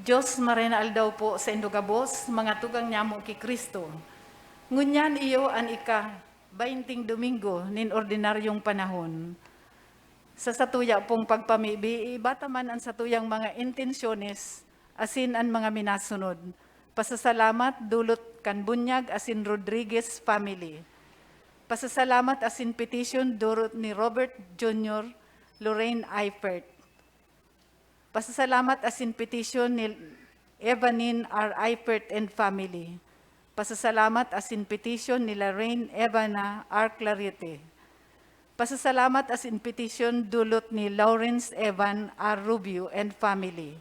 Diyos marenal daw po sa indugabos, mga tugang nyamo ki Kristo. Ngunyan iyo an ika, 20 Domingo, nin ordinaryong panahon. Sa satuya pong pagpamibi, bata man ang satuyang mga intensyones, asin ang mga minasunod. Pasasalamat dulot kan bunyag asin Rodriguez family. Pasasalamat asin petition dulot ni Robert Jr., Lorraine Eifert. Pasasalamat asin petition ni Evanin R. Eifert and family. Pasasalamat asin petition ni Lorraine Evana R. Clarete. Pasasalamat asin petition dulot ni Lawrence Evan R. Rubio and family.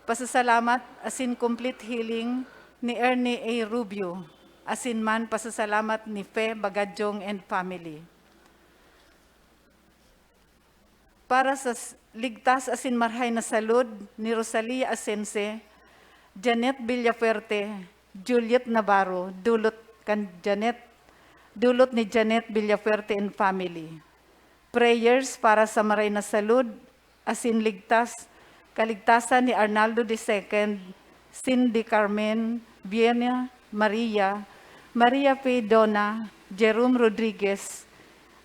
Pasasalamat asin complete healing ni Ernie A. Rubio. Asin man pasasalamat ni Fe Bagadyong and family. Para sa ligtas asin marhay na salud ni Rosalia Asense, Janet Villafuerte, Juliet Navarro, dulot ni Janet Villafuerte and family. Prayers para sa maray na salud asin kaligtasan ni Arnaldo II, Cindy Carmen, Viena Maria, Maria P. Dona, Jerome Rodriguez,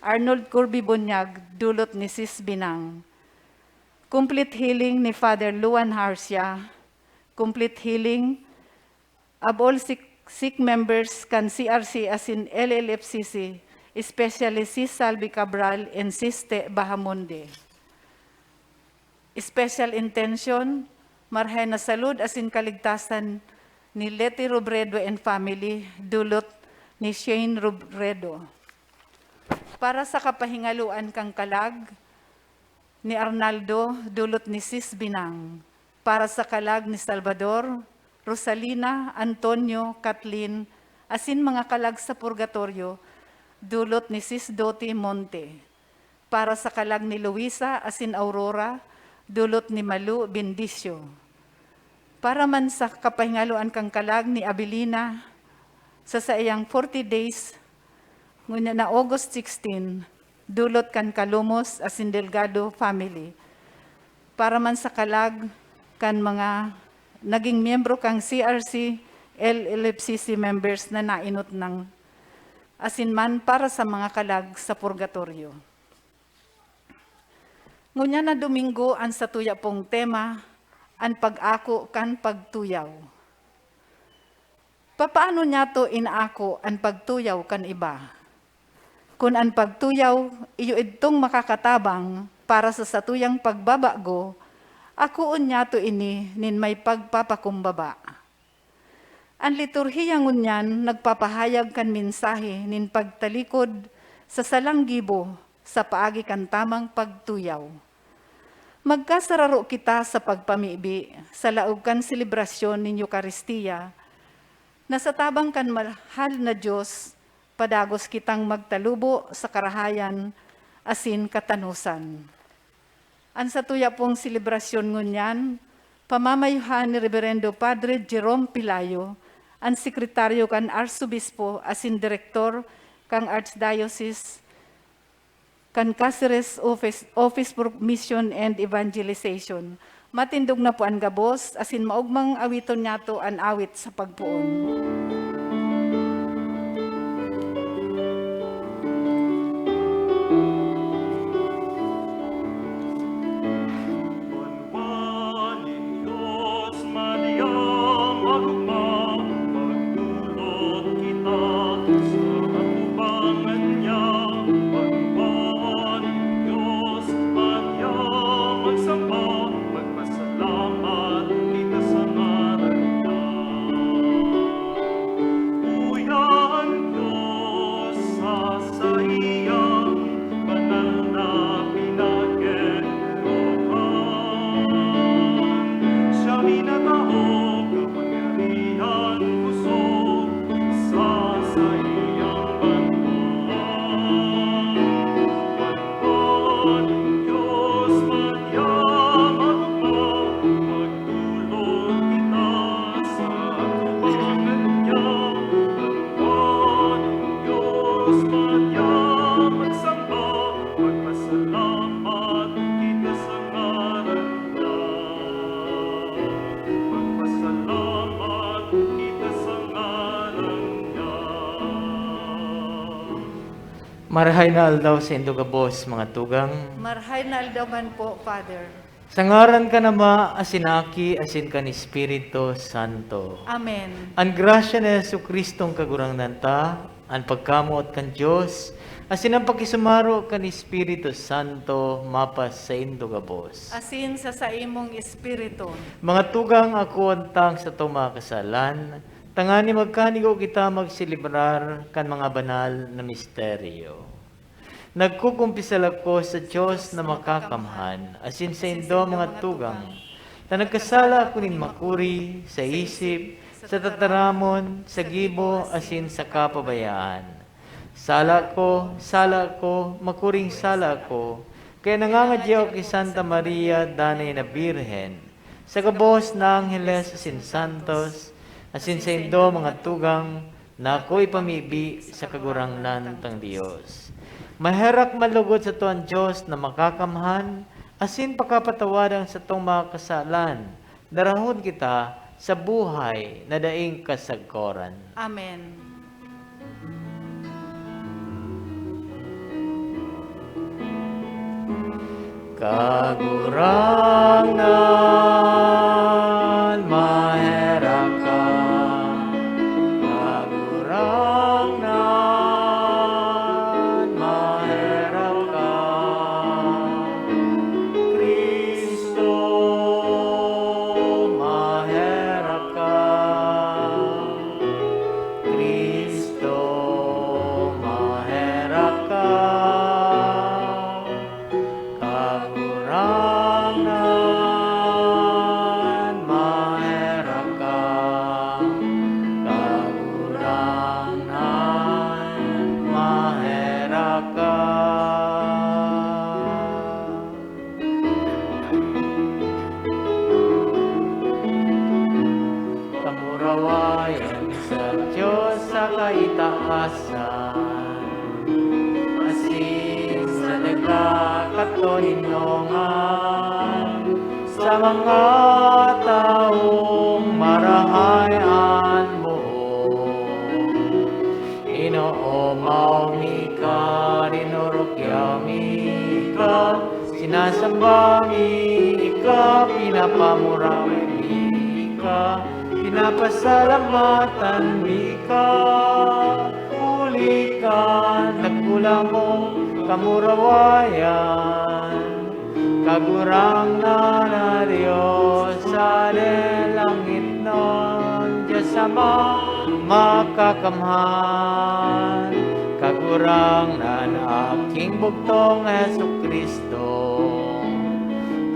Arnold Corby Bunyag, dulot ni Sis Binang. Complete healing ni Father Luan Harcia. Complete healing of all sick members kan CRC as in LLFCC, especially Sis Salvi Cabral and Sis Te Bahamonde. Special intention, marhay na salud as in kaligtasan ni Leti Robredo and family, dulot ni Shane Robredo. Para sa kapahingaluan kang kalag ni Arnaldo, dulot ni Sis Binang. Para sa kalag ni Salvador, Rosalina, Antonio, Kathleen, asin mga kalag sa purgatorio, dulot ni Sis Doti Monte. Para sa kalag ni Luisa, asin Aurora, dulot ni Malu Bendicio. Para man sa kapahingaluan kang kalag ni Abilina, sa iyang 40 days, ngunya na August 16, dulot kan Kalumos asin Delgado family. Para man sa kalag kan mga naging miyembro kang CRC, LLFCC members na nainot ng asin man para sa mga kalag sa purgatorio. Ngunya na Domingo ang satuya pong tema, ang pag-ako kan pagtuyaw. Papaano niya to inaako ang pagtuyaw kan iba? Kung ang pagtuyaw, iyo itong makakatabang para sa satuyang pagbabago, akoon niya to ini nin may pagpapakumbaba. Ang liturhiya ngunyan nagpapahayag kan mensahe nin pagtalikod sa salanggibo sa paagi kan tamang pagtuyaw. Magkasararo kita sa pagpamibi sa laog kan selebrasyon nin Eucharistia, na sa tabang kan mahal na Diyos, padagos kitang magtalubo sa karahayan asin katanusan. Ang satuya pong selebrasyon ngunyan, pamamayuhan ni Reverendo Padre Jerome Pilayo, ang sekretaryo kan Arsobispo asin direktor kang Archdiocese kan Cáceres Office for Mission and Evangelization. Matindog na po ang gabos, asin maugmang awiton nato ang awit sa pagpuon. Marahay na aldaw sa indugabos, mga tugang. Marhay na aldaman po, Father. Sa ngaran ka nama, asinaki, asin ka ni Espiritu Santo. Amen. Ang grasya ni Yesu Kristong kagurangnan ta, ang pagkamuot kan Diyos, asin ang pakisumaro kan Espiritu Santo, mapas sa indugabos. Asin sa imong espiritu. Mga tugang ako antang sa tumakasalan, tangani magkanigo kita magsilibrar kan mga banal na misteryo. Nagkukumpisal ako sa Diyos na makakamhan, asin sa indo mga tugang, na nagkasala ako nin makuri, sa isip, sa tataramon, sa gibo, asin sa kapabayaan. Sala ko, makuring sala ko, kaya nangangadyaw kay Santa Maria, danay na Birhen, sa gabos na Angeles asin Santos, asin sa indo mga tugang, na ako'y pamibi sa kagurangnan tang Diyos. Maherak malugod sa tuwan Diyos na makakamhan, asin pakapatawadan sa tong mga kasalan, darahon kita sa buhay na daing kasagkoran. Amen. Kagurangnan, maherak ka. Kagurangnan, maherak ka. Kristo, maherak ka. Kristo, maherak ka. Kagurangan, maherak ka. Kagurangan, maherak ka. Kamurawayan sa Diyos sa kaitaasan, asin sa nagkakatoninongan, sa mga taong marahayan mo. Inoomaw mi ka, rinurukyaw mi ka, sinasamba mi ka, pinapamurawi mi ka, pinapasalamatan mi ka, uli ka, nagkulang mo, kamurawayan. Kagurangnan na Diyos sa langit nun, Diyos Ama makakamhan. Kagurangnan aking bugtong Hesu Kristo.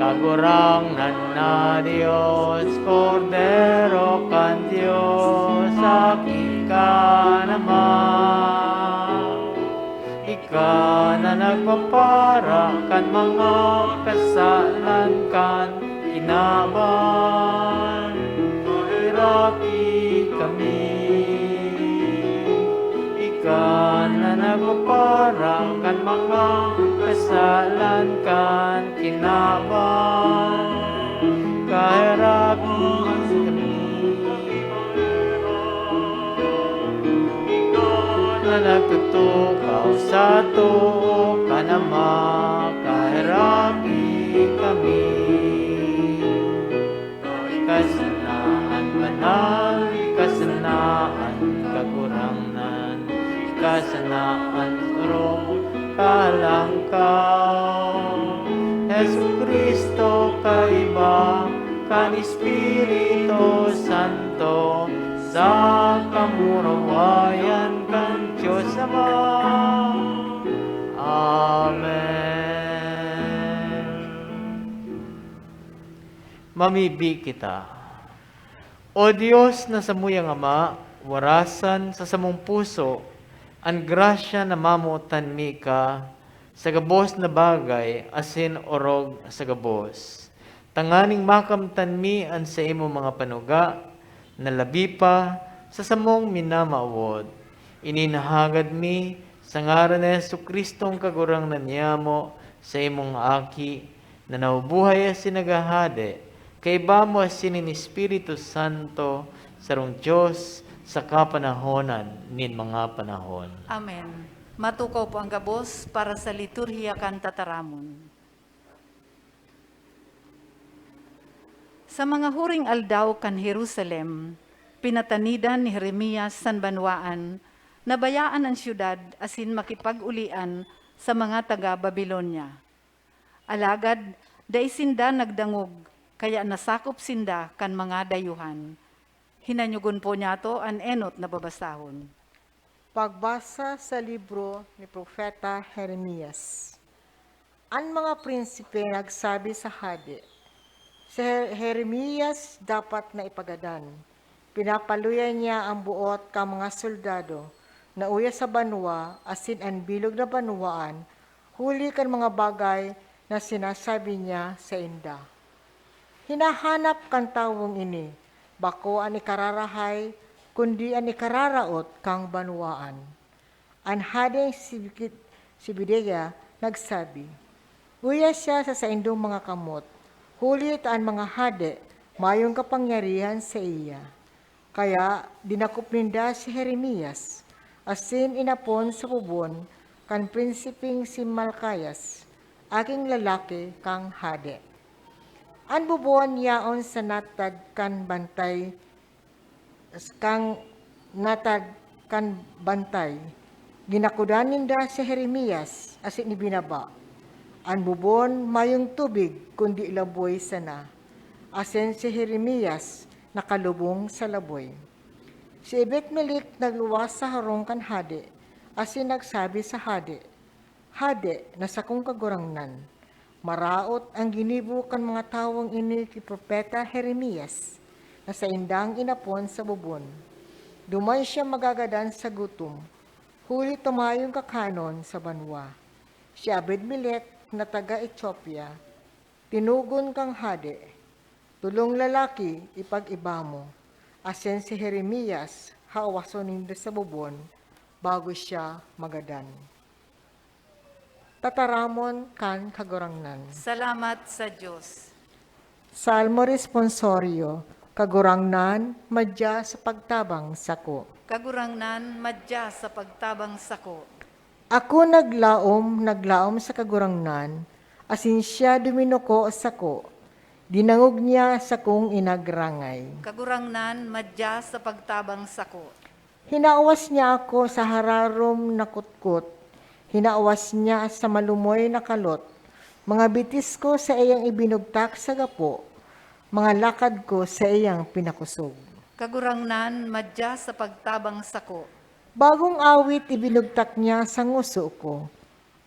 Kagurangnan na Diyos, Kordero kan Diyos, aking ka naman. Ika na nagpapara kan mga kasalan kan kinaban, mahiraki kami. Ika na nagpapara kan mga kasalan kan kinaban, kahiraki kami. Na nagtutukaw sa to kanama, kahiraki kami. Kasanaan banal, kasanaan kagurangnan, kasanaan suro kalangkaw. Hesu Kristo kaiba kan Espiritu Santo, sa kamurawayan kan Diyos Ama. Amen. Mamibi kita. O Diyos na samuyang Ama, warasan sa samong puso, ang grasya na mamutan mi ka, sa gabos na bagay, asin orog sa gabos. Tanganing makamtan mi an sa imo mga panuga, na labi pa sa samong minamaawod. Ininahagad mi sa ngaran ni Yesu Kristong kagurangnan niya mo sa imong aki, na naubuhay as sinagahade, kay ba mo as sinin Espiritu Santo, sarong Diyos sa kapanahonan nin mga panahon. Amen. Matukaw po ang gabos para sa liturhiya kan tataramon. Sa mga huring aldaw kan Jerusalem, pinatanidan ni Jeremias san banwaan, nabayaan ang syudad asin makipag-ulian sa mga taga-Babilonya. Alagad, dai sinda nagdangog, kaya nasakop sinda kan mga dayuhan. Hinanyugon po niya to an enot na babasahon. Pagbasa sa libro ni Propeta Jeremias. Ang mga prinsipe nagsabi sa hadi, si Jeremias dapat na ipagadan. Pinapaluyan niya ang buot ka mga soldado na uya sa banwa, asin ang bilog na banwaan, huli kan mga bagay na sinasabi niya sa inda. Hinahanap kan tawong ini, bako ang ikararahay, kundi ang ikararaot kang banwaan. Ang hadeng si Bideya nagsabi, uya siya sa saindong mga kamot, hulit ang mga hade, mayong kapangyarihan sa iya. Kaya dinakop ninda si Jeremias, asin inapon sa bubon, kan prinsiping si Malkayas, aking lalaki kang hade. Ang bubon yaon sa natad kan bantay, ginakudan ninda si Jeremias asin ibinaba. Ang bubon mayong tubig kundi laboy sana. Asin si Jeremias nakalubong sa laboy. Si Ebed-Melech nagluwas sa harong kan hade, asin nagsabi sa hade, hade, nasa kong kagurangnan. Maraot ang ginibo kan mga tawang ini ki Propeta Jeremias, na sa indang inapon sa bubon. Dumay siya magagadan sa gutom, huli tumayong kakanon sa banwa. Si Ebed-Melech na taga-Ethiopia, tinugon kang hade, tulong lalaki ipag-iba mo, asen si Jeremias hawason ninda sa bubon, bago siya magadan. Tataramon kan kagurangnan. Salamat sa Diyos. Salmo responsorio, kagurangnan, madya sa pagtabang sako. Kagurangnan, madya sa pagtabang sako. Ako naglaom sa kagurangnan, asin siya duminuko sako, dinangog niya sa kong inagrangay. Kagurangnan, madya sa pagtabang sako. Hinaawas niya ako sa hararom na kutkot, hinaawas niya sa malumoy na kalot, mga bitis ko sa iyang ibinugtak sa gapo, mga lakad ko sa iyang pinakusog. Kagurangnan, madya sa pagtabang sako. Bagong awit ibinugtak niya sa nguso ko,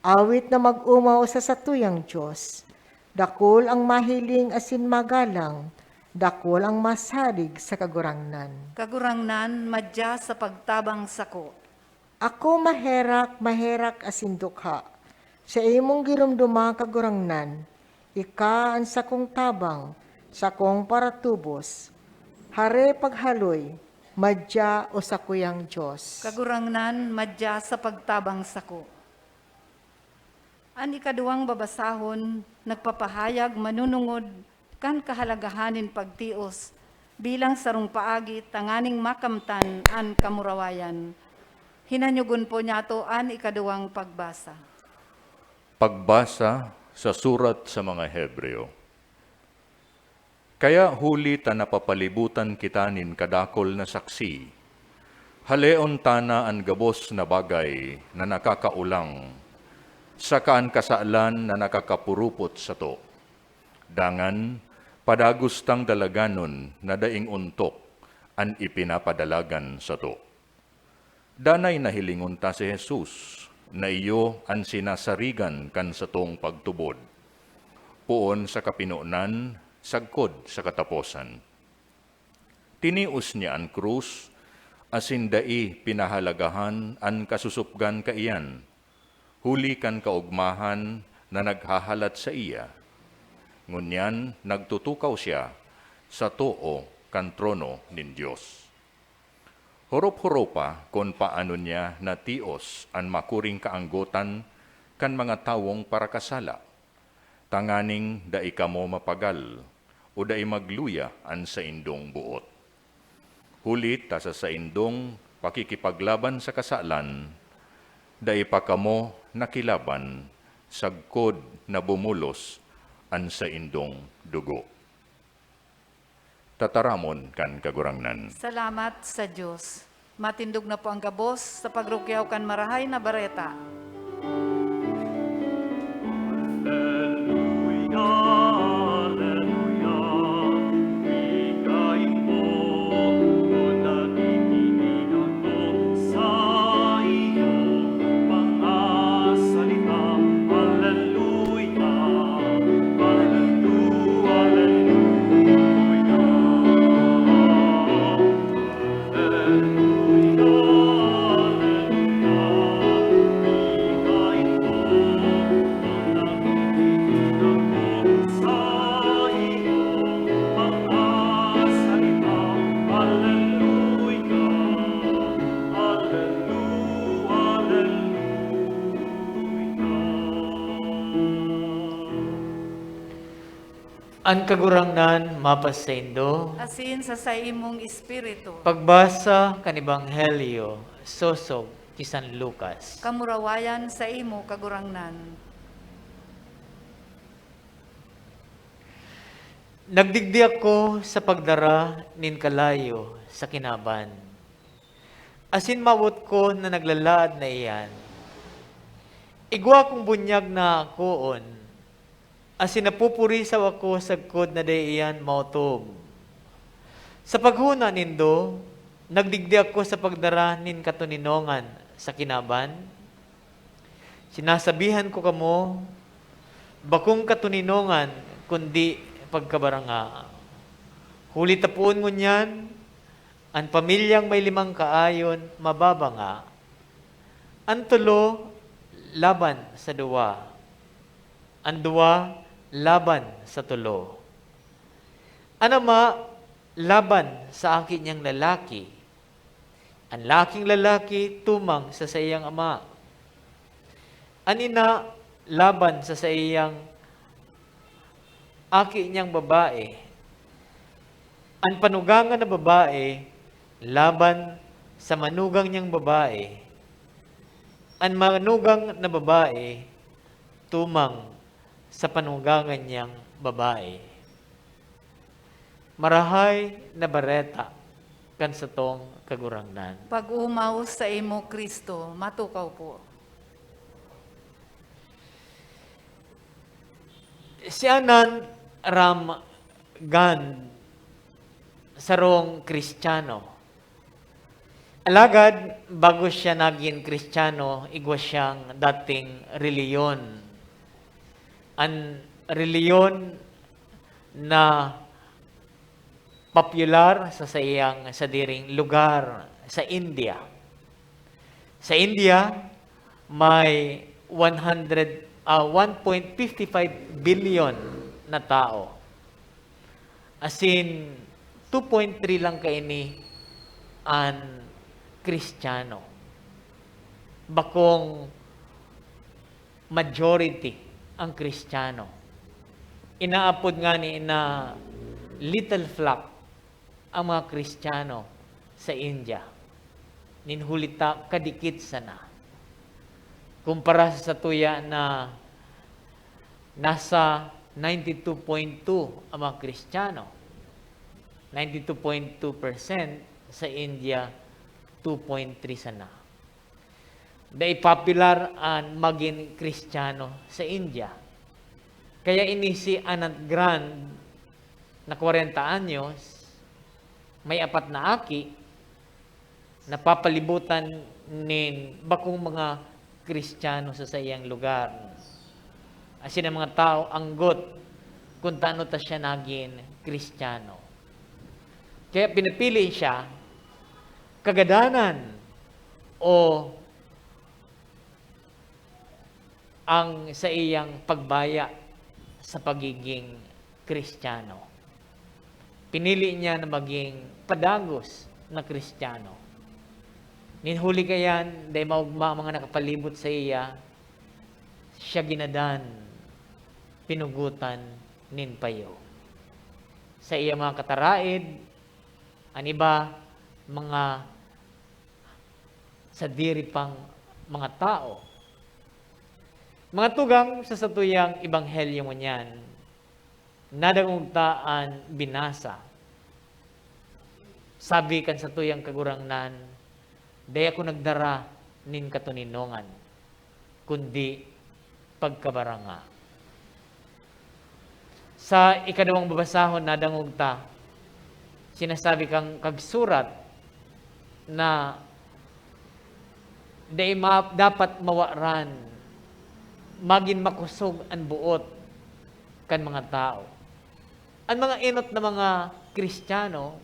awit na mag-umaw sa satuyang Diyos. Dakol ang mahiling asin magalang, dakol ang masalig sa kagurangnan. Kagurangnan, madya sa pagtabang sako. Ako maherak asin dukha, sa imong girumduma kagurangnan, ika ang sakong tabang, sakong paratubos, hare paghaloy, madya o sakuyang Diyos. Kagurangnan, madya sa pagtabang sako. Ang ikaduwang babasahon, nagpapahayag manunungod kan kahalagahanin pagtios bilang sarong paagi tanganing makamtan an kamurawayan. Hinanyugon po niya to an ikaduwang pagbasa. Pagbasa sa surat sa mga Hebreo. Kaya huli ta napapalibutan kita nin kadakol na saksi. Haleon tana ang gabos na bagay na nakakaulang, sakaan kasaalan na nakakapurupot sa to. Dangan, padagustang dalaganon na daing untok an ipinapadalagan sa to. Danay nahilingon ta si Jesus, na iyo ang sinasarigan kan sa tong pagtubod. Puon sa kapinunan, sagkod sa kataposan. Tinius niya ang krus, asin dai pinahalagahan ang kasusupgan kaiyan, huli kan kaugmahan na naghahalat sa iya. Ngunyan nagtutukaw siya sa too kan trono nin Diyos. Horop-horopa kon paano niya natios ang makuring kaanggotan kan mga tawong parakasala. Tanganing dai kamo mapagal o dai magluya an sa indong buot. Hulit ta sa indong pakikipaglaban sa kasalan, Dai pa kamo nakilaban, sagkod na bumulos, an sa indong dugo. Tataramon kan kagurangnan. Salamat sa Diyos. Matindog na po ang gabos sa pagrukyaw kan marahay na bareta. An kagurangnan mapasendo, Asin sa imong espiritu. pagbasa kan Ebanghelyo, sosog ti San Lucas. Kamurawayan sa imo kagurangnan. Nagdigdi ako sa pagdara nin kalayo sa kinaban. Asin mawot ko na naglalaad na iyan. Igwa kong bunyag na akoon. Asin napupurisaw ako sa kod na dayiyan mautob. Sa paghuna nindo, nagdigdi ako sa pagdara nin katuninongan sa kinaban. Sinasabihan ko kamo, bakong katuninongan, kundi pagkabaranga. Huli tapuon mo niyan, ang pamilyang may 5 kaayon, mababa nga. Ang tulo, laban sa 2. Ang 2, laban sa 3. Anama, laban sa akin niyang lalaki. Ang laking lalaki, tumang sa sayang ama. Anina, laban sa sayang aki niyang babae. Ang panugangan na babae, laban sa manugang niyang babae. Ang manugang na babae, tumang sa panugangan niyang babae. Marahay na bareta kan sa tong kagurangnan. Pag-umaw sa imo Kristo, matukaw po. Si Anan Ram Gan sarong Kristiyano. Alagad, bago siya naging Kristiyano, igwa siyang dating reliyon. Ang reliyon na popular sa sayang sa diring lugar sa India. Sa India, may 1.55 billion na tao. As in, 2.3 lang kaini ang Kristiyano. Bakong majority ang Kristiyano. Inaapod nga ni na little flock ang mga Kristiyano sa India. Ninhulita kadikit sana. Kumpara sa tuya na nasa 92.2 ang mga Kristiyano. 92.2% sa India, 2.3 sana. Dahil popular ang maging Kristiyano sa India. Kaya ini si Anand Grand na 40 anyos, may 4 na aki, napapalibutan nin bakong mga Kristiyano sa sayang lugar. Asin ang mga tao anggot kung taano ta siya naging Kristiyano. Kaya pinapili siya kagadanan o ang sa iyang pagbaya sa pagiging Kristiyano. Pinili niya na maging padagos na Kristiyano. Ninhuli kayan, dahil mga nakapalibot sa iya, siya ginadan, pinugutan, ninpayo. Sa iya mga kataraid, ang iba, mga sa diri pang mga tao. Mga tugang sa satuyang ebanghelyo mo niyan, nadangugtaan binasa. Sabi kan sa tuyang kagurangnan, di ako nagdara nin katuninongan, kundi pagkabaranga. Sa ikadawang babasahon na dangugta, sinasabi kang kagsurat na dapat mawaran, maging makusog ang buot kan mga tao. Ang mga inot na mga Kristiyano,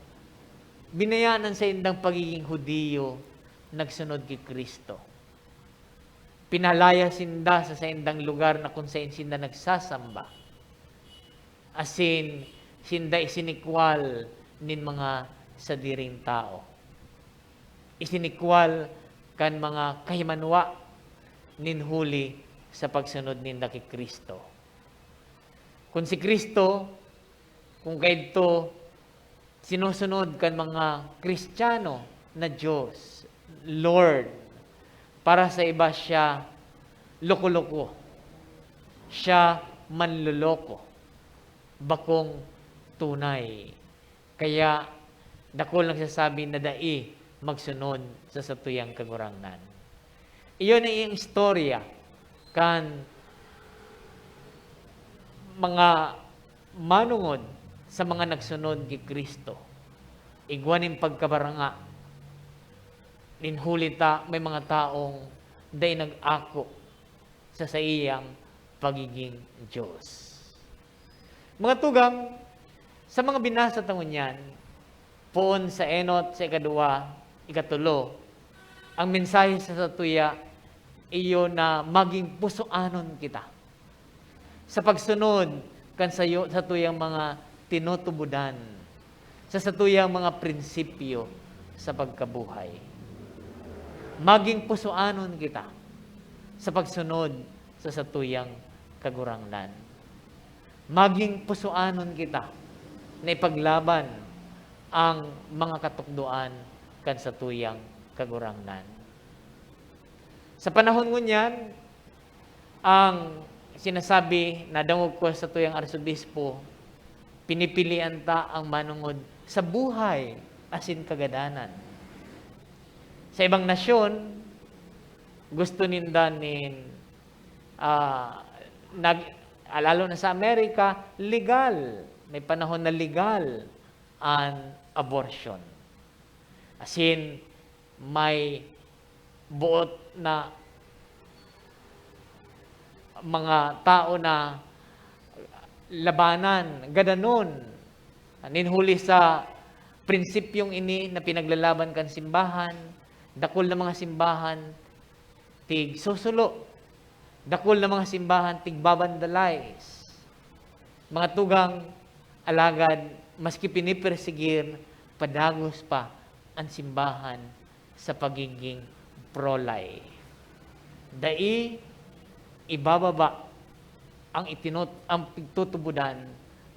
binayanan sa indang pagiging Hudiyo, nagsunod kay Kristo. Pinalaya sinda sa indang lugar na kung saan sinda nagsasamba. Asin, sinda isinikwal nin mga sadiring tao. Isinikwal kan mga kahimanwa nin huli sa pagsunod ninda kay Kristo. Kung si Kristo, kung kaito sinusunod kan mga Kristiyano na Diyos, Lord, para sa iba siya loko-loko, siya manloloko, bakong tunay. Kaya dakol nagsasabi na dai magsunod sa satuyang kagurangnan. Iyon ay iyang istorya kan mga manungod sa mga nagsunod kay Kristo. Igwanin pagkabaranga. Ninhulita may mga taong day nag-ako sa iyang pagiging Diyos. Mga tugang, sa mga binasa tangon yan, poon sa enot, sa ikadua, ikatulo, ang mensahe sa satuya, iyo na maging pusoanon kita. Sa pagsunod, kan sa tuyang mga tinutubudan, sa satuyang mga prinsipyo sa pagkabuhay. Maging pusoanon kita sa pagsunod sa satuyang kagurangnan. Maging pusoanon kita na ipaglaban ang mga katukduan kan satuyang kagurangnan. Sa panahon ngunyan, ang sinasabi na dangog ko sa tuyang arsobispo, pinipilian ta ang manungod sa buhay asin kagadanan. Sa ibang nasyon, gusto ninda lalo na sa Amerika, legal. May panahon na legal ang abortion. Asin, may buot na mga tao na labanan, gadanon, ninhuli sa prinsipyong ini na pinaglalaban kan simbahan, dakol na mga simbahan, tig susulo, dakol na mga simbahan, tig babandalize. Mga tugang alagad, maski pinipersigir, padagos pa ang simbahan sa pagiging pro-life. Dai, ibababa ang pagtutubudan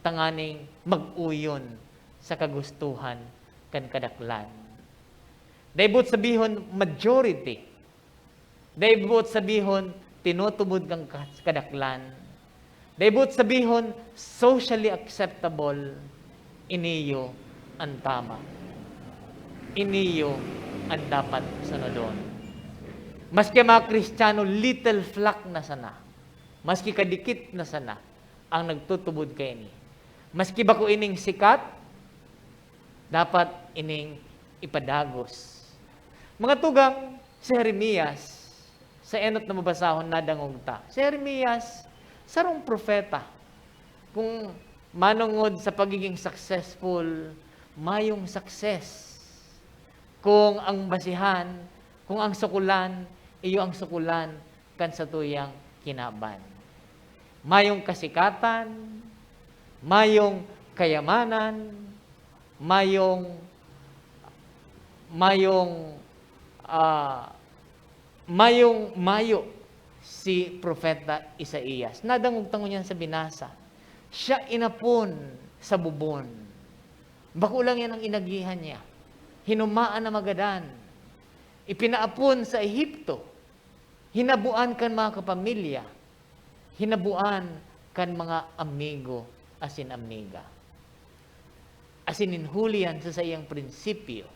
tanganing mag-uyon sa kagustuhan kan kadaklan. Daibot sabihon majority. Daibot sabihon tinutubod kang kadaklan. Daibot sabihon socially acceptable, iniyo ang tama. Iniyo ang dapat sunodon. Maski mga Kristiyano, little flock na sana. Maski kadikit na sana ang nagtutubod kay ini. Maski ba ko ining sikat, dapat ining ipadagos. Mga tugang, si Jeremias, sa enot na mabasahon na dangogta. Si Jeremias, sarong propeta. Kung manungod sa pagiging successful, mayong success. Kung ang basihan, kung ang sukulan, iyo ang sukulan kan sa tuyang kinaban. Mayong kasikatan, mayong kayamanan, mayong mayo si Propeta Isaías. Nadangog-tango niyan sa binasa. Siya inapon sa bubon. Bako lang yan ang inagihan niya. Hinumaan na magadan. Ipinaapon sa Ehipto. hinabuan kan mga kapamilya, hinabuan kan mga amigo asin amiga. Asin ninhulian sa iyang prinsipyo.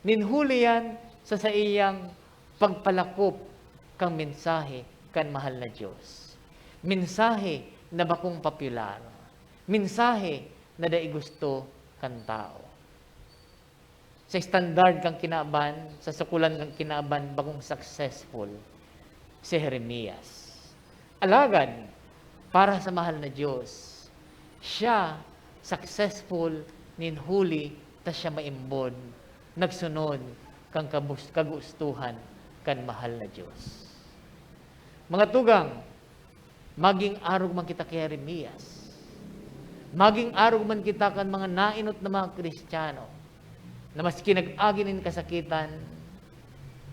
Ninhulian sa iyang pagpalakop kang mensahe kan mahal na Diyos. Mensahe na bakong popular. Mensahe na dai gusto kan tao. Sa standard kang kinaban, sa sukulan kang kinaban, bagong successful si Jeremias. Alagad, para sa mahal na Diyos, siya successful ninhuli ta siya maimbod, nagsunod kang kagustuhan kan mahal na Diyos. Mga tugang, maging arog man kita kay Jeremias. Maging arog man kita kan mga nainot na mga Kristiyano na maski nag-agi nin kasakitan,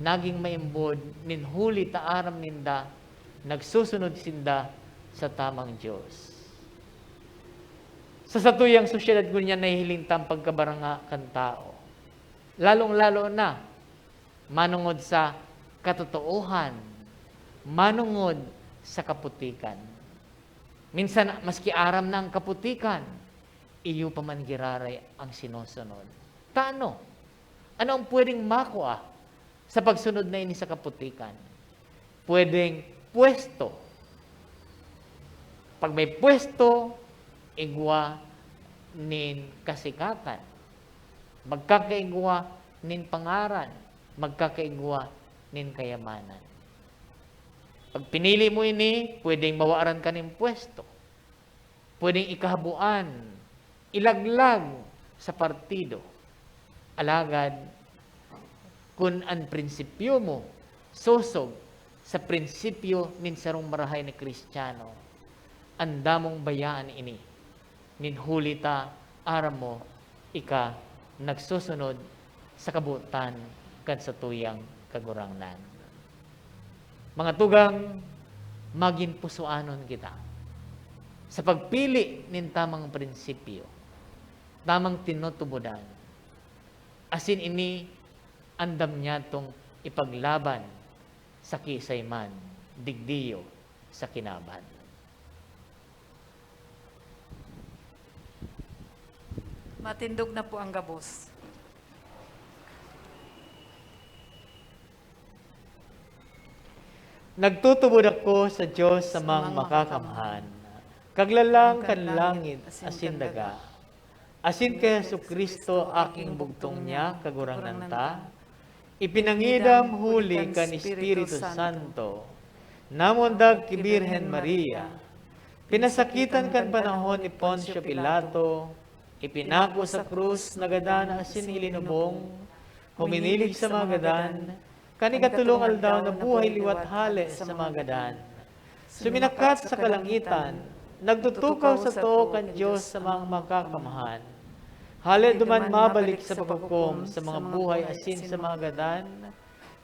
naging maimbod, ninhuli taaram ninda, nagsusunod sinda sa tamang Diyos. Sa satuyang sosyedad ko niya nahihiling tam pagkabaranga kan tao. Lalong-lalo na, manungod sa katotoohan, manungod sa kaputikan. Minsan, maski aram na ang kaputikan, iyo pa man giraray ang sinusunod. Taano? Ano ang pwedeng makuha sa pagsunod na ini sa kaputikan? Pwedeng pwesto. Pag may pwesto, igwa nin kasikatan. Magkakaigwa nin pangaran. Magkakaigwa nin kayamanan. Pag pinili mo ini, pwedeng mawaaran ka ng pwesto. Pwedeng ikahabuan, ilaglag sa partido. Alagad, kung ang prinsipyo mo, sosog sa prinsipyo nin sarong marahay ni Kristiyano, ang damong bayaan ini, ninhulita, aram mo, ika nagsusunod sa kabutan kan sa tuyang kagurangnan. Mga tugang, maging pusuanon kita sa pagpili nin tamang prinsipyo, tamang tinutubudan. Asin ini, andam niya tong ipaglaban sa kisayman, digdiyo sa kinaban. Matindog na po ang gabos. Nagtutubod ako sa Diyos sa mga makakamhan, kaglalang kan langit asin daga. Asin kay Jesucristo aking bugtong niya, kagurang ta, ipinangidam huli kan Espiritu Santo, namundag ki Birhen Maria, pinasakitan kan panahon ni Poncio Pilato, ipinako sa krus, nagadana asin ilinubong, huminilig sa mga gadan, kanikatulong aldaw na buhay liwat hale sa mga gadan. Suminakat sa kalangitan, nagtutukaw sa too kan Diyos sa mga makakamahan. Hali duman mabalik sa paghukom sa mga buhay asin sa mga gadan.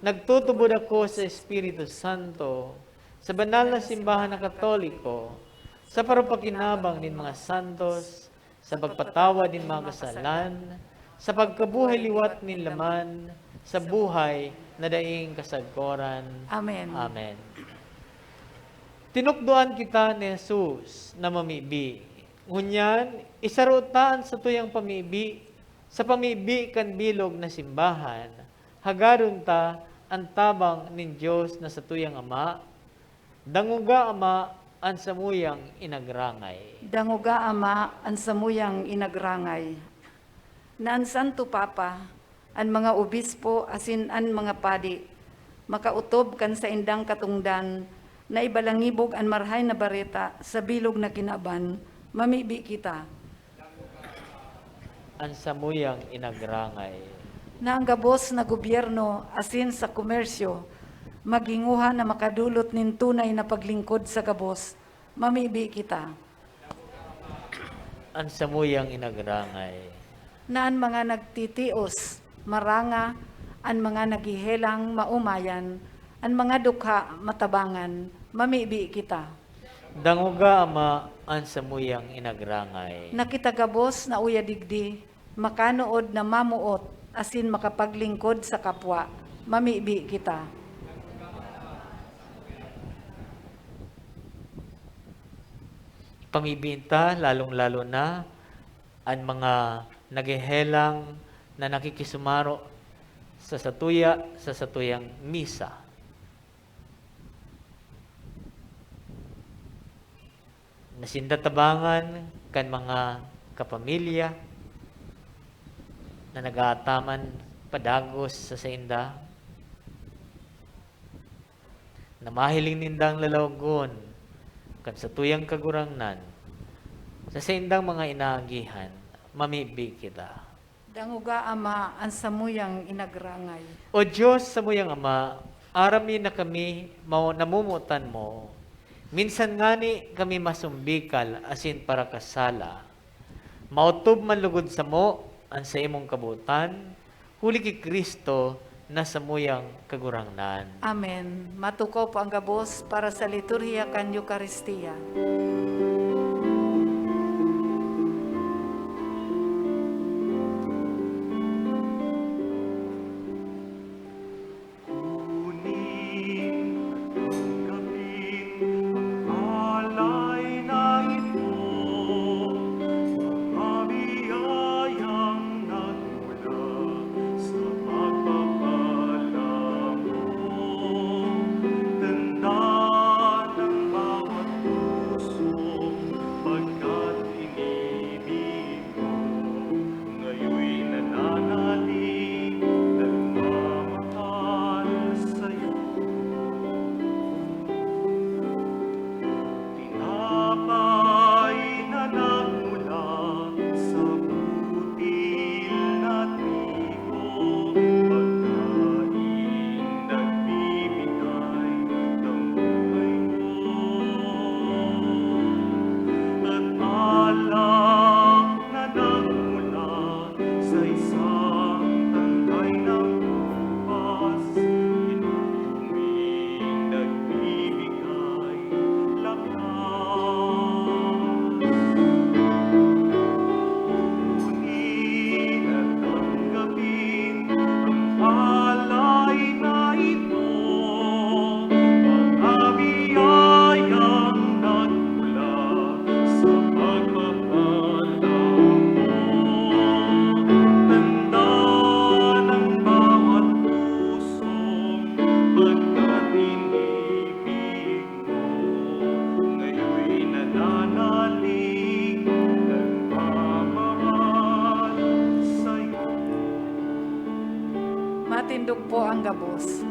Nagtutubod ako sa Espiritu Santo, sa banal na simbahan na Katoliko, sa parapakinabang din mga santos, sa pagpatawad din mga kasalan, sa pagkabuhay liwat nin laman, sa buhay na daing kasagkoran. Amen. Amen. Tinukduan kita ni Jesus na mamibi. Ngunyan, isarutaan sa tuyang pamibi, sa pamibi kan bilog na simbahan, hagaron ta ang tabang nin Diyos na sa tuyang Ama, danguga Ama ang samuyang inagrangay. Danguga Ama, ang samuyang inagrangay. Na ang Santo Papa, ang mga obispo, asin ang mga padi, makautob kan sa indang katungdan, na ibalangibog ang marhay na bareta sa bilog na kinaban, mamibi kita. Ang samuyang inagrangay. Na ang gabos na gobyerno, asin sa komersyo, maginguha na makadulot nin tunay na paglingkod sa gabos, mamibi kita. Ang samuyang inagrangay. Na ang mga nagtitios, maranga, ang mga naghihelang maumayan, ang mga dukha matabangan, mamibi kita. Danguga Ama ang samuyang inagrangay. Nakitagabos na uyadigdi, makanood na mamuot, asin makapaglingkod sa kapwa, mamibi kita. pamibinta, lalong-lalo na ang mga nagihelang na nakikisumaro sa satuyang misa. Nasindatabangan kan mga kapamilya na nag-aataman padagos sa sainda, na mahiling nindang lalawgon kan sa tuyang kagurangnan, sa saindang mga inaagihan, mamibi kita. Danguga Ama, ang samuyang inagrangay. O Diyos, sa muyang Ama, arami na kami namumutan mo. Minsan ngani kami masumbikal asin para kasala. Mautob man lugod sa mo, ang sa imong kabutan, huli ki Kristo na sa muyang kagurangnan. Amen. Matukaw po ang gabos para sa liturhiya kan Eucharistia. Matindog po ang gabos.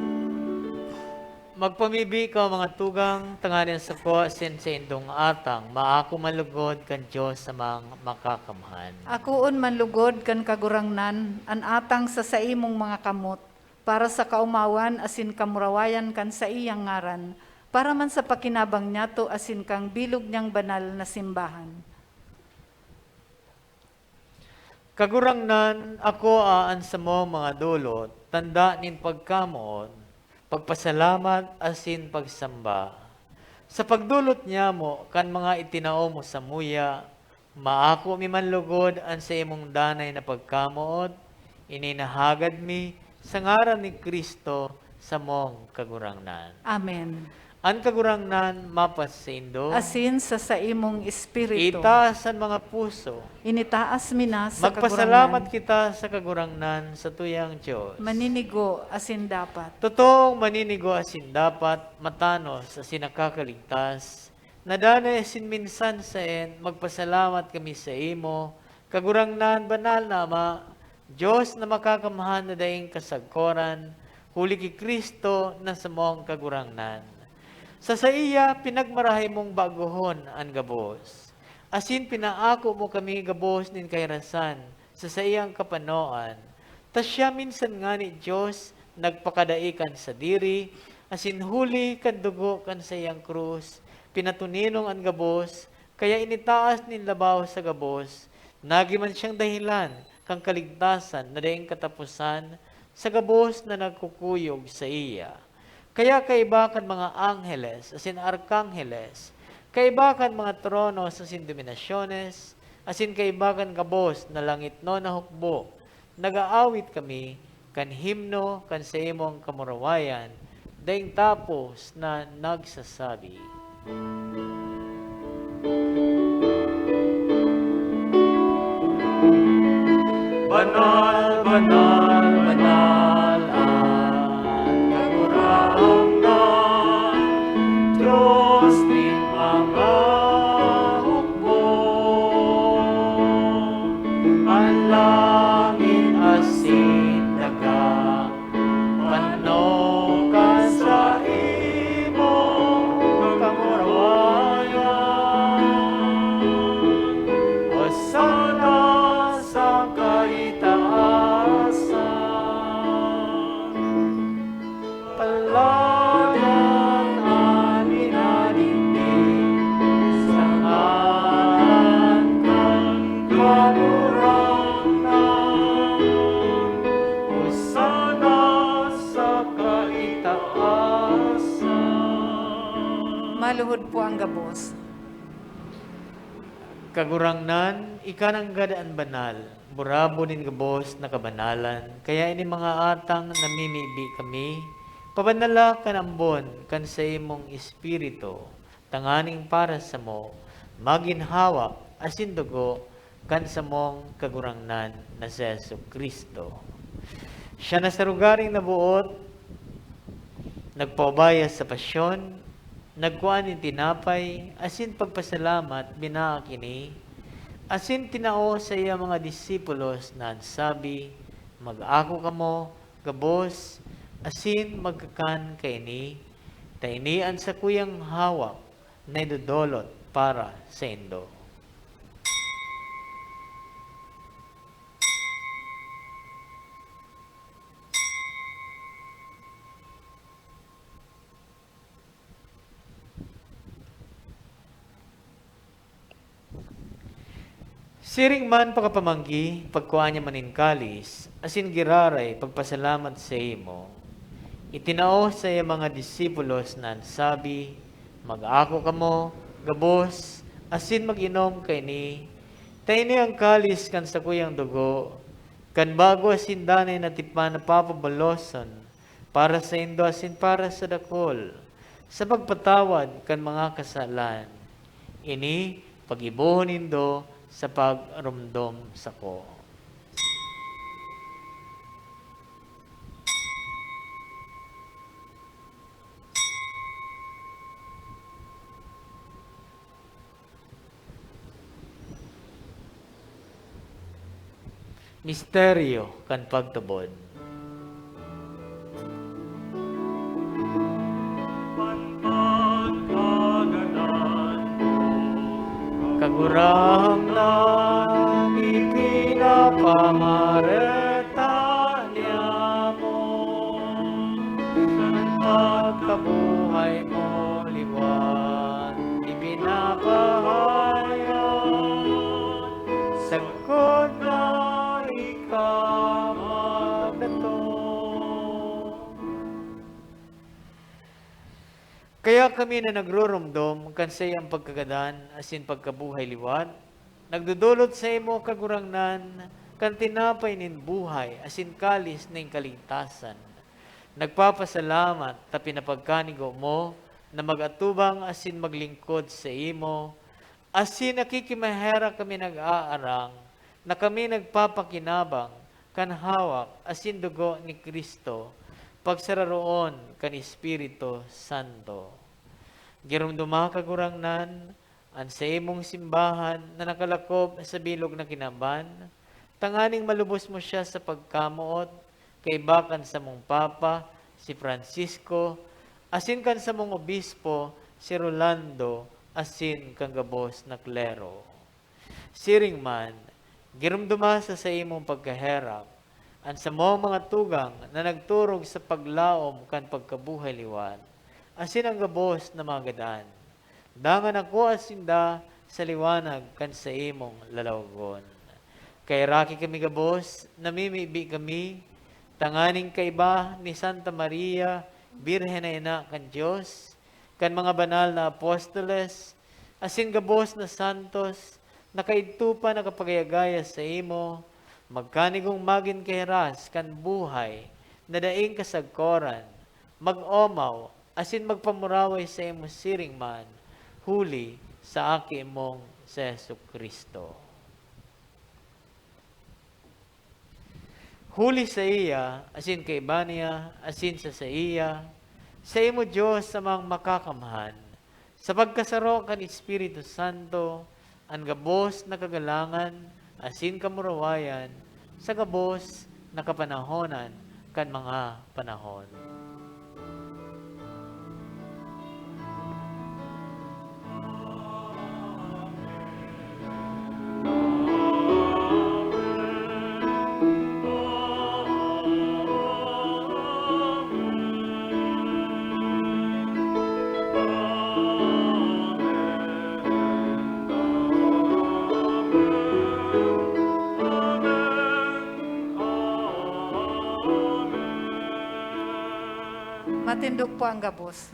Magpamibi ka mga tugang tanganin sa ko sin sa indong atang, maako malugod kan Diyos sa mga makakamhan. Akuon manlugod kan kagurangnan, an atang sa saimong mga kamot, para sa kaumawan asin kamurawayan kan sa iyang ngaran, para man sa pakinabang niyato asin kang bilog niyang banal na simbahan. Kagurangnan, ako aan sa mo mga dulot, tanda nin pagkamoon, pagpasalamat asin pagsamba. Sa pagdulot niya mo, kan mga itinao mo sa muya, maako mi manlugod an sa imong danay na pagkamood, ininahagad mi sa ngaran ni Kristo sa mong kagurangnan. Amen. Ang kagurangnan mapas sa indo, Asin sa saimong espiritu. itaas ang mga puso, Initaas mi na sa magpasalamat kagurangnan. kita sa kagurangnan sa tuyang Diyos. Maninigo asin dapat. Totoong maninigo asin dapat matanos asin nakakaligtas. Nadanay asin minsan sa magpasalamat kami sa imo. Kagurangnan banal na Ama, Diyos na makakamahan na daing kasagkoran, huli ki Kristo na sa mong kagurangnan. Sa iya, pinagmarahay mong baguhon ang gabos. Asin pinaako mo kami gabos nin kairasan sa iyang kapanoan. Tas siya minsan nga ni Diyos, nagpakadaikan sa diri, asin huli kan dugo kan sa iyang krus, pinatuninong ang gabos, kaya initaas nin labaw sa gabos, nagiman siyang dahilan kang kaligtasan na daing katapusan sa gabos na nagkukuyog sa iya. Kaya kaibakan mga angheles, asin arkangheles, kaibakan mga tronos, asin dominasyones, asin kaibakan gabos na langit no na hukbo, nagaawit kami, kan himno, kan sa imong kamurawayan, daing tapos na nagsasabi. banal, banal, banal ang kagurangnan, Diyos ni mga hukbo. Ang langit asin daga, panokan sa imo kamurawayan. Hosana sa kaitaasan, palayan ang inaningning sa ngalan kang kagurangnan. Hosana sa kaitaasan. Maluhod po ang gabos. Kagurangnan, ikanang gadaan banal, burabo nin gabos na kabanalan, kaya ini mga atang namimibi kami, pabanala kan ambon kan sa imong espiritu, tanganing para sa mo, maginhawa asin dugo kan sa mong kagurangnan na si Yesu Kristo. Siya na sa rugaring nabuot, nagpaubaya sa pasyon, nagkuan ni tinapay, asin pagpasalamat, binaak ini, asin tinao sa iya mga disipulos na sabi, mag-ako kamo, gabos, asin magkakan kaini, tainian sa kuyang hawak, na idudolot para sa indo. Siring man pagkapamanggi, pagkuha niya manin kalis, asin giraray, pagpasalamat sa imo. Itinao sa iya mga disipulos na sabi, mag-ako kamo, gabos, asin mag-inom kay ni, tayni ang kalis kan sa kuyang dugo, kan bago asin danay na tipan na papabalosan, para sa indo asin para sa dakol, sa pagpatawad kan mga kasalan. Ini, pag-ibuhon indo, sa pagrumdom sa ko. Misteryo kan pagtubod. Kagurangnan ipinapamareta niya mo, pagkabuhay mo liwan, ipinapahayag, sagkod na ikaw magdato. Kaya kami na nagrurumdom kan sa iyang pagkagadan asin pagkabuhay liwat, nagdudulot sa imo kagurangnan kan tinapay nin buhay asin kalis ning kaligtasan. Nagpapasalamat ta pinapagkanigo mo na magatubang asin maglingkod sa imo, asin nakikimahera kami nag-aarang na kami nagpapakinabang kan hawak asin dugo ni Kristo, pagsararoon kan Espiritu Santo. Girumduma kagurangnan, an sa imong simbahan na nakalakop sa bilog na kinaban, tanganing malubos mo siya sa pagkamuot, kay bakan sa mong Papa, si Francisco, asin kan sa mong Obispo, si Rolando, asin kang gabos na klero. Siring man, girumduma sa imong pagkaherap, an sa mga tugang na nagturog sa paglaom kan pagkabuhay liwan, asin ang gabos na mga gadaan. Dangan ako asinda sa liwanag kan sa imong lalawagon. Kay raki kami gabos, namimibi kami, tanganing kaiba ni Santa Maria, Birhen na ina kan Diyos, kan mga banal na apostoles, asin gabos na santos, nakaidtupa na kapagayagaya sa imo, magkanigong magin keras kan buhay, na daing kasagkoran, mag-omaw, asin magpamuraway sa imo siring man, huli sa aki mong sa Yesu Kristo. Huli sa iya, asin kay Bania, asin sa iya, sa imo Diyos sa mga makakamahan, sa pagkasaro kan Espiritu Santo, ang gabos na kagalangan, asin kamurawayan, sa gabos na kapanahonan, kan mga panahon. Matindog po ang gabos.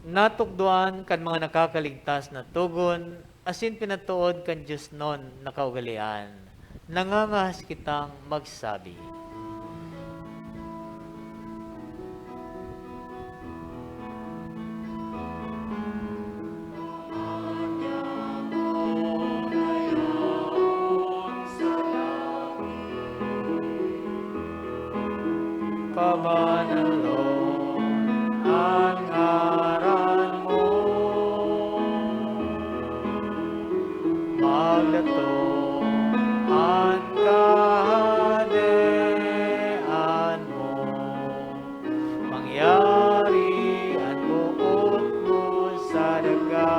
Natukduan kan mga nakakaligtas na tugon, asin pinatuod kan Diyos non nakaugalian. Nangangahas kitang magsabi. Pabanalon ang ngaran mo, magdato ang kahadean mo, mangyari ang buot mo sa daga,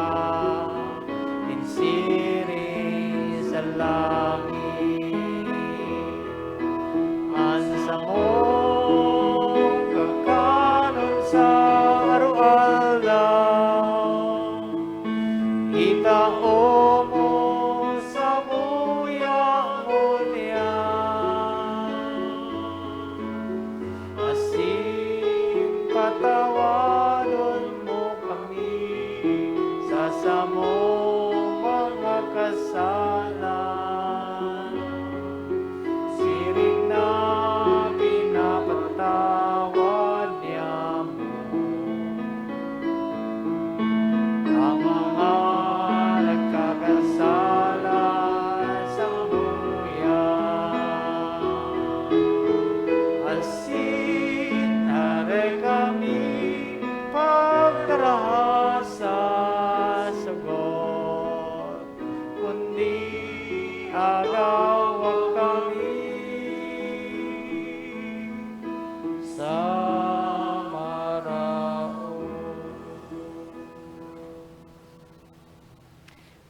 insiri sa langit, ansa mo kakanon sa araw-aldaw, itao mo sa buya mo niya, asin patawanon mo kami sa samong mga kasalan, siring na pinapatawad niya mo ang mga nagkakasala sa buya. Alsin are kami pagkarahasa sa God, kundi agawag kami sa maraon.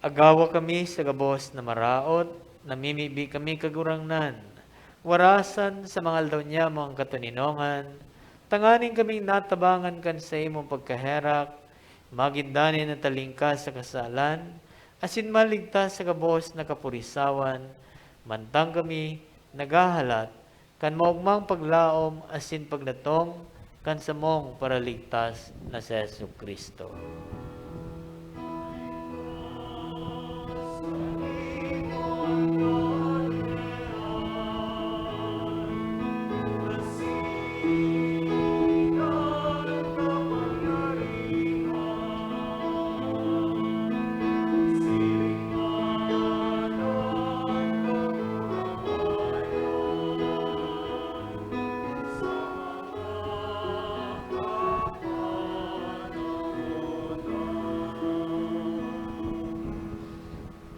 Agawa kami sa gabos na maraot, namimibi kami kagurangnan. Warasan sa mga aldaw niya mga katuninongan, tanganing kaming natabangan kan sa imong pagkaherak, magindanin na talingkas sa kasalan, asin maligtas sa gabos na kapurisawan, mantang kami nagahalat, kan maugmang paglaom asin pagdatong, kan samong paraligtas na si Yesu Kristo.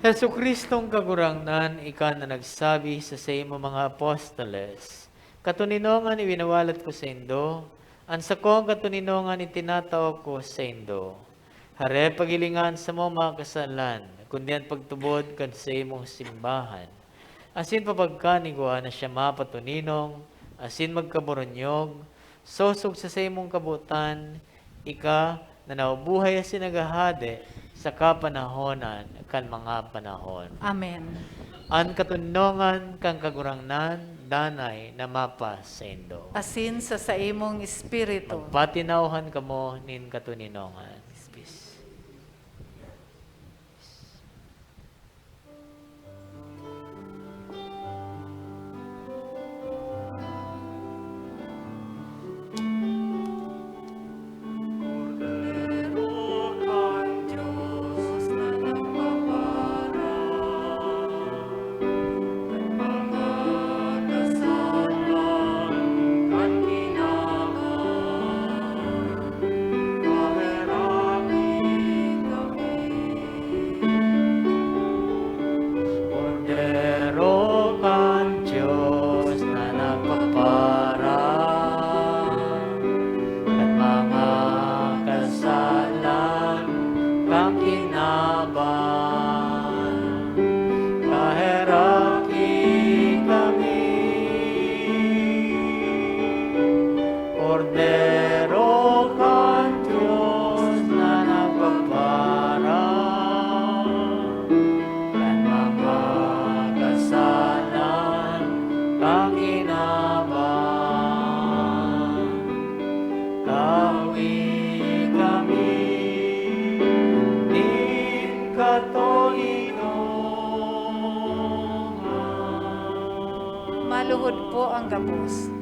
Hesu Kristong kagurangnan, ika na nagsabi sa imo mga apostoles, katuninongan iwinawalat ko sa indo, ang sakong katuninongan itinatao ko sa indo. Hare pagilingan sa mga kasalan, kundi ang pagtubod kan sa imong simbahan. Asin papagkanigwa na siya mapatuninong, asin magkaboronyog, sosog sa imong kabutan, ika na naubuhay asin nagahade, sa kapanahonan kan mga panahon. Amen. An katunongan kang kagurangnan, danay na mapa sa indo. Asin sa imong espiritu. Patinawhan kamo nin katuninongan. Peace. Kasama kang kinaban, kaheraki kami. Kordero kang Diyos na nagpapara, kan mga kasalan kang kinaban, kawi kami din katolinongan. Maluhod po ang gabos.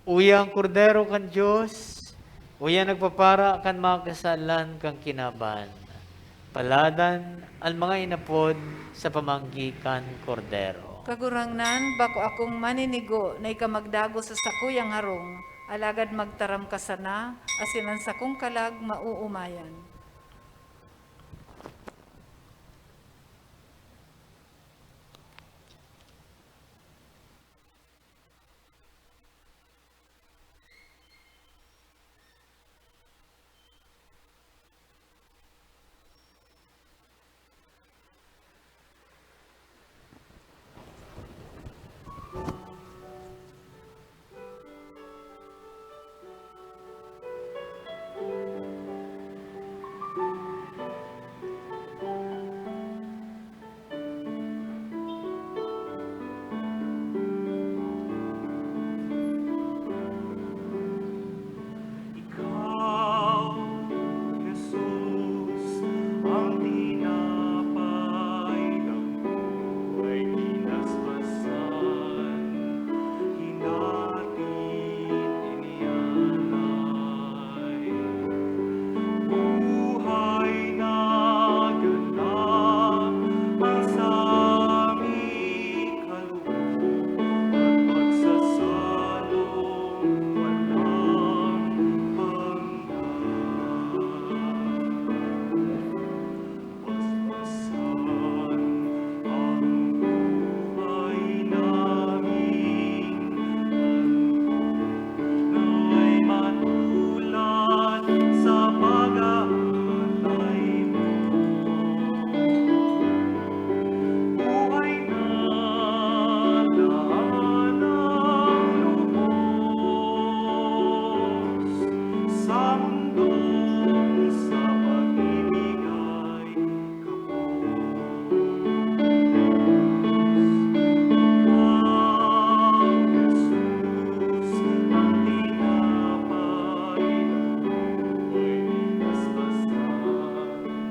Uyang kordero kan Diyos, uyang nagpapara kan mga kasalan kang kinaban. Paladan ang mga inapod sa pamanggikan kordero. Kagurangnan, bako akong maninigo na ikamagdago sa sakuyang harong, alagad magtaram ka sana, asinan sa kong kalag mauumayan. Ikaw, Jesus, ang tinapay ng buhay kinasmasan, hinatid inialay. Buhay na ganap ang saming kaloob at pagsasalong walang Paspasan ang buhay namin, nawa'y matulad sa pag-aalay mo. Buhay na daan ng lubos sa mundong sa pag-ibigay Jesus, ang tinapay ng buhay kinasmasan,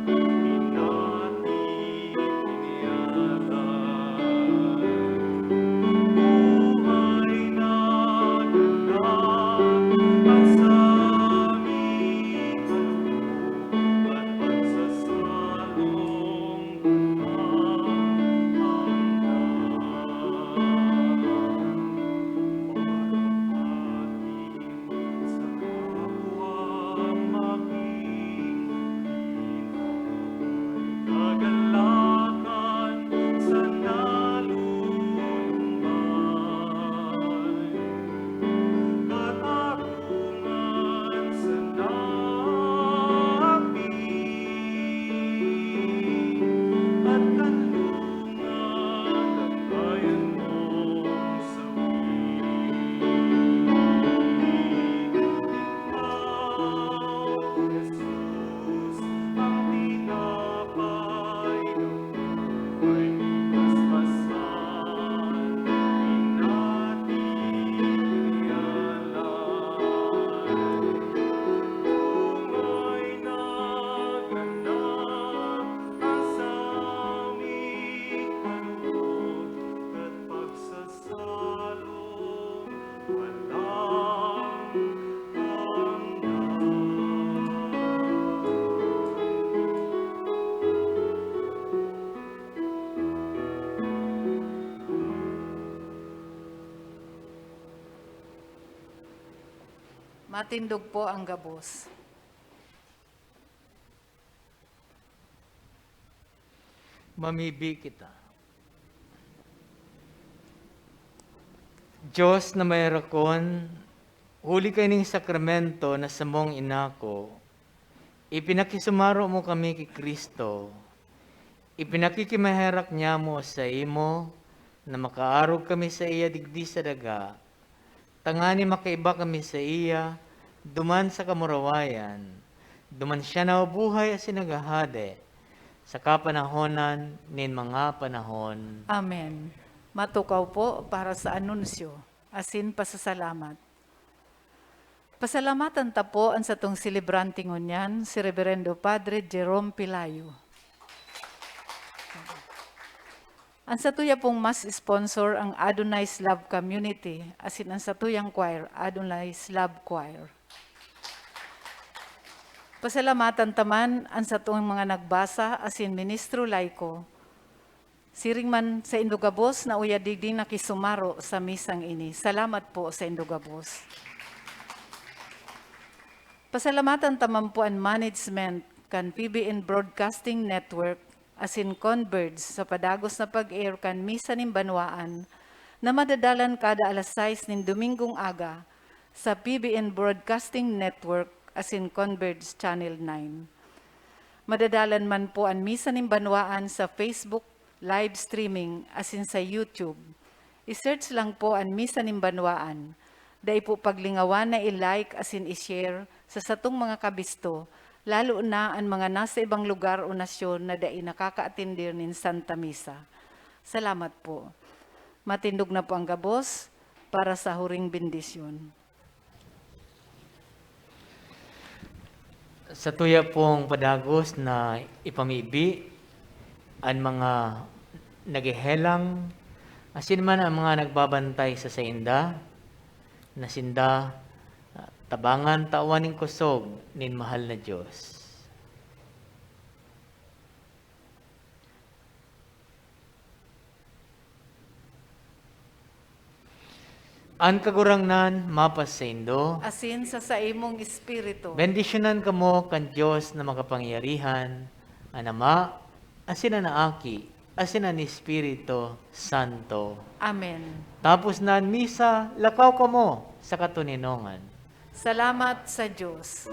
hinatid inialay. Buhay na ganap ang saming kaloob at pagsasalong walang kagalakan sa nalulumbay, katarungan sa napi, at kanlungan ang bayan mong sawi. Ikaw, Jesus, ang tinapay ng buhay kinasmasan, hinatid inialay. Buhay na ganap ang saming kaloob at pagsasalong walang Matindog po ang gabos. Mamibi kita. Diyos na may rakon, huli kay ning sakramento na samong inako, ipinakisumaro mo kami kay Kristo, ipinakikimaherak niya mo sa imo, na makaarog kami sa iya digdi sa daga, tangani makaiba kami sa iya, duman sa kamurawayan, duman siya nabuhay as sinagahade, sa kapanahonan nin mga panahon. Amen. Matukaw po para sa anunsyo, asin pasasalamat. Pasalamatan ta po ang satong celebrante ngunyan, si Reverendo Padre Jerome Pilayo. Ang satuya pong mas sponsor ang Adonai's Love Community, asin ang satuyang choir, Adonai's Love Choir. Pasalamatan taman ang satong mga nagbasa, asin ministro laiko, siring man sa Indugabos na uyadigding nakisumaro sa misang ini. Salamat po sa Indugabos. Pasalamatan taman po ang management kan PBN Broadcasting Network asin Converge sa padagos na pag-air kan misa nin Banwaan na madadalan kada alas 6 nin Domingong aga sa PBN Broadcasting Network asin Converge Channel 9. Madadalan man po ang misa nin Banwaan sa Facebook live streaming asin sa YouTube. I-search lang po ang misa nin Banwaan. Dahil po paglingawan na i-like asin i-share sa satong mga kabisto, lalo na ang mga nasa ibang lugar o nasyon na dahil nakaka-attendir nin Santa Misa. Salamat po. Matindog na po ang gabos para sa huring bendisyon. Sa tuya pong padagos na ipamibi, ang mga nagihelang, asin man ang mga nagbabantay sa sainda, na sinda tabangan tawan ning kusog nin mahal na Diyos. An kagurangnan mapas sa indo, Asin sa imong espiritu. bendisyonan kamo kan Diyos na makapangyarihan, ang Ama, asin na Aki, asin ang Espiritu Santo. Amen. Tapos na ang misa, lakaw kamo sa katuninongan. Salamat sa Diyos.